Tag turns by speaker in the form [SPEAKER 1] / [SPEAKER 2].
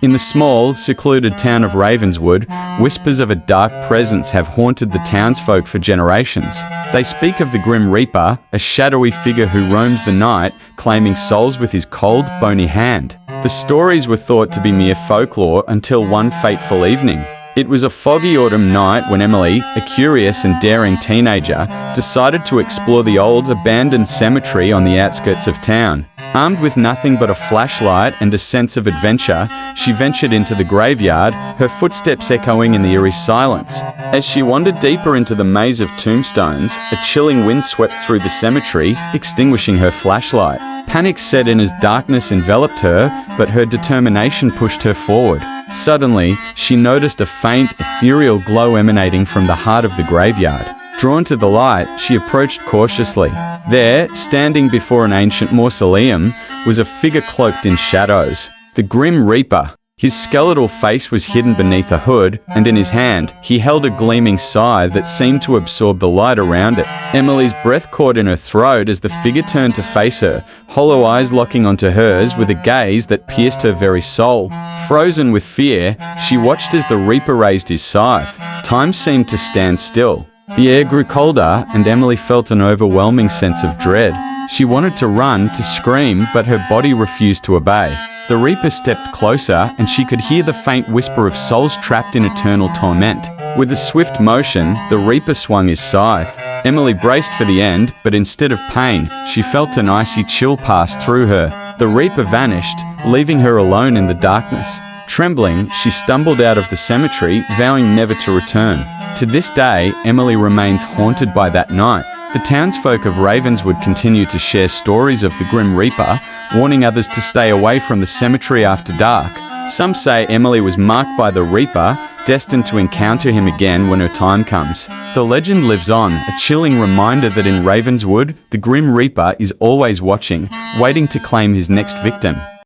[SPEAKER 1] In the small, secluded town of Ravenswood, whispers of a dark presence have haunted the townsfolk for generations. They speak of the Grim Reaper, a shadowy figure who roams the night, claiming souls with his cold, bony hand. The stories were thought to be mere folklore until one fateful evening. It was a foggy autumn night when Emily, a curious and daring teenager, decided to explore the old, abandoned cemetery on the outskirts of town. Armed with nothing but a flashlight and a sense of adventure, she ventured into the graveyard, her footsteps echoing in the eerie silence. As she wandered deeper into the maze of tombstones, a chilling wind swept through the cemetery, extinguishing her flashlight. Panic set in as darkness enveloped her, but her determination pushed her forward. Suddenly, she noticed a faint, ethereal glow emanating from the heart of the graveyard. Drawn to the light, she approached cautiously. There, standing before an ancient mausoleum, was a figure cloaked in shadows. The Grim Reaper. His skeletal face was hidden beneath a hood, and in his hand, he held a gleaming scythe that seemed to absorb the light around it. Emily's breath caught in her throat as the figure turned to face her, hollow eyes locking onto hers with a gaze that pierced her very soul. Frozen with fear, she watched as the Reaper raised his scythe. Time seemed to stand still. The air grew colder, and Emily felt an overwhelming sense of dread. She wanted to run, to scream, but her body refused to obey. The Reaper stepped closer, and she could hear the faint whisper of souls trapped in eternal torment. With a swift motion, the Reaper swung his scythe. Emily braced for the end, but instead of pain, she felt an icy chill pass through her. The Reaper vanished, leaving her alone in the darkness. Trembling, she stumbled out of the cemetery, vowing never to return. To this day, Emily remains haunted by that night. The townsfolk of Ravenswood continue to share stories of the Grim Reaper, warning others to stay away from the cemetery after dark. Some say Emily was marked by the Reaper, destined to encounter him again when her time comes. The legend lives on, a chilling reminder that in Ravenswood, the Grim Reaper is always watching, waiting to claim his next victim.